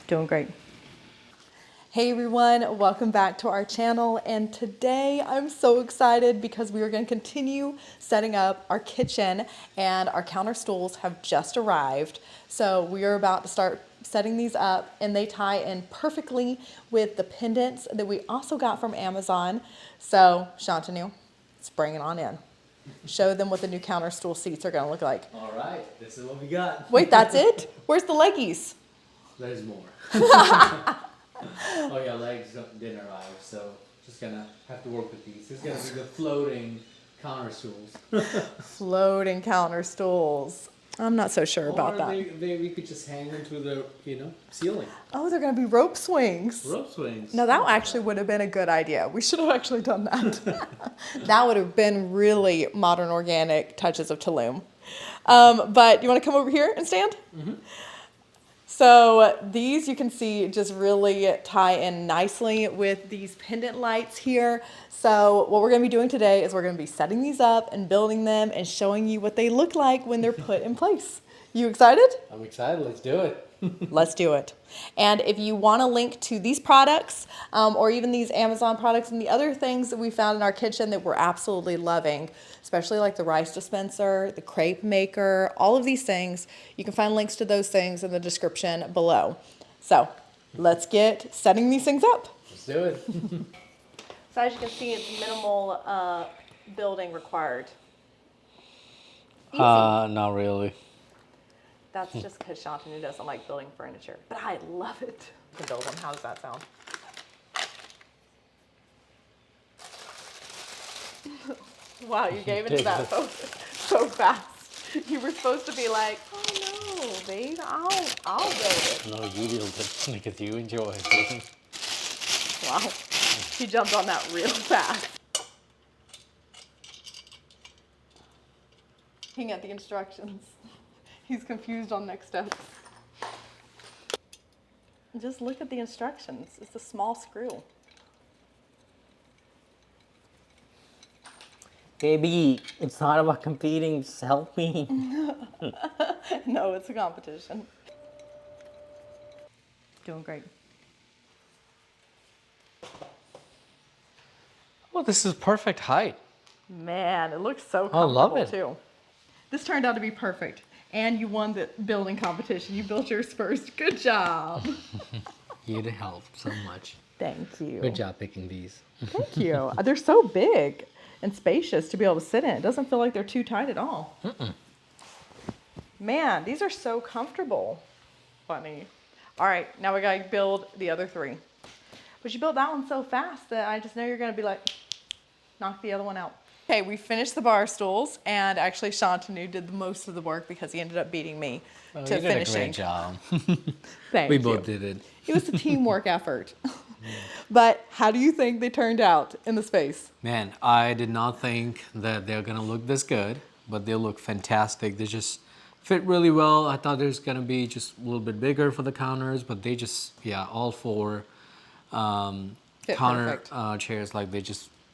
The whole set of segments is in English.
Doing great. Hey everyone, welcome back to our channel. And today I'm so excited because we are going to continue setting up our kitchen, and our counter stools have just arrived. So we are about to start setting these up, and they tie in perfectly with the pendants that we also got from Amazon. So Shantanu, let's bring it on in. Show them what the new counter stool seats are going to look like. All right, this is what we got. Wait, that's it? Where's the leggies? There's more. Oh yeah, legs didn't arrive, so just gonna have to work with these. This is gonna be the floating counter stools. Floating counter stools. I'm not so sure about that. We could just hang them to the ceiling. Oh, they're gonna be rope swings. Rope swings. No, that actually would have been a good idea. We should have actually done that. That would have been really modern organic touches of Tulum. But you want to come over here and stand? Mm-hmm. So these you can see just really tie in nicely with these pendant lights here. So what we're going to be doing today is we're going to be setting these up and building them and showing you what they look like when they're put in place. You excited? I'm excited. Let's do it. Let's do it. And if you want a link to these products or even these Amazon products and the other things that we found in our kitchen that we're absolutely loving, especially like the rice dispenser, the crepe maker, all of these things, you can find links to those things in the description below. So let's get setting these things up. Let's do it. So as you can see, it's minimal building required. Easy. Not really. That's just because Shantanu doesn't like building furniture, but I love it. To build them. How does that sound? Wow, you gave into that so fast. You were supposed to be like, oh no, babe, I'll build it. No, you build it because you enjoy it. Wow, he jumped on that real fast. Looking at the instructions. He's confused on next steps. Just look at the instructions. It's a small screw. Baby, it's not about competing, just help me. No, it's a competition. Doing great. Well, this is perfect height. Man, it looks so I love comfortable it. too. This turned out to be perfect. And you won the building competition. You built yours first. Good job. You'd help so much. Thank you. Good job picking these. Thank you. They're so big and spacious to be able to sit in. It doesn't feel like they're too tight at all. Mm-mm. Man, these are so comfortable. Funny. All right, now we gotta build the other three. But you built that one so fast that I just know you're gonna be like, knock the other one out. Okay, we finished the bar stools, and actually Shantanu did the most of the work because he ended up beating me to finishing. You did a great job. Thank We you. both did it. It was a teamwork effort. But how do you think they turned out in the space? Man, I did not think that they're gonna look this good, but they look fantastic. They just fit really well. I thought there's gonna be just a little bit bigger for the counters, but they just, all four counter chairs,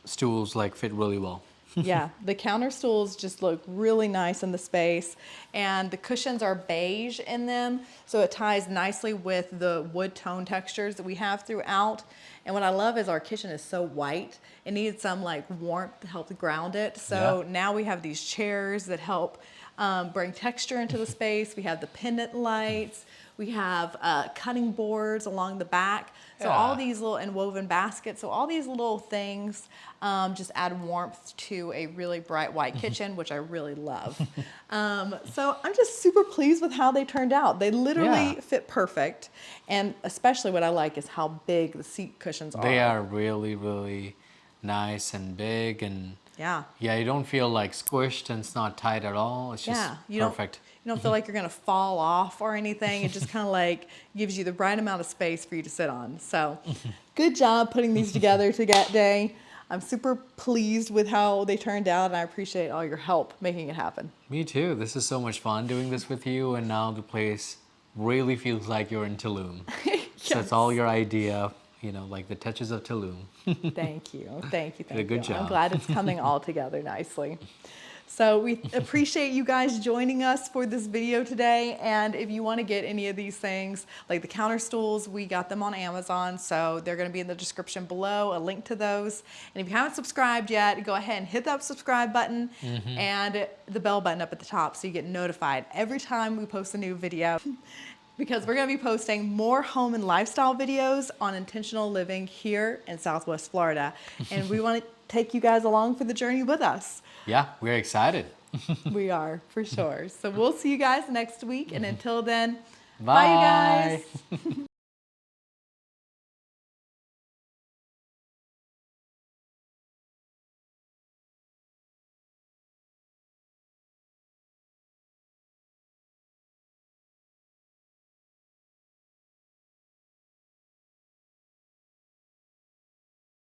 stools fit really well. Yeah, the counter stools just look really nice in the space, and the cushions are beige in them, so it ties nicely with the wood tone textures that we have throughout. And what I love is our kitchen is so white. It needed some warmth to help ground it. So now we have these chairs that help bring texture into the space. We have the pendant lights. We have cutting boards along the back. So all these little, and woven baskets. So all these little things just add warmth to a really bright white kitchen, which I really love. So I'm just super pleased with how they turned out. They literally fit perfect. And especially what I like is how big the seat cushions are. They are really, really nice and big, and you don't feel squished, and it's not tight at all. It's just perfect. You don't feel like you're going to fall off or anything. It just kind of gives you the right amount of space for you to sit on. So good job putting these together today. I'm super pleased with how they turned out, and I appreciate all your help making it happen. Me too. This is so much fun doing this with you, and now the place really feels like you're in Tulum. Yes. So it's all your idea, the touches of Tulum. Thank you. Thank you. Did a good job. I'm glad it's coming all together nicely. So we appreciate you guys joining us for this video today. And if you want to get any of these things, like the counter stools, we got them on Amazon. So they're going to be in the description below, a link to those. And if you haven't subscribed yet, go ahead and hit that subscribe button and the bell button up at the top so you get notified every time we post a new video. Because we're going to be posting more home and lifestyle videos on intentional living here in Southwest Florida. And we want to take you guys along for the journey with us. Yeah, we're excited. We are, for sure. So we'll see you guys next week. And until then, Bye. bye you guys.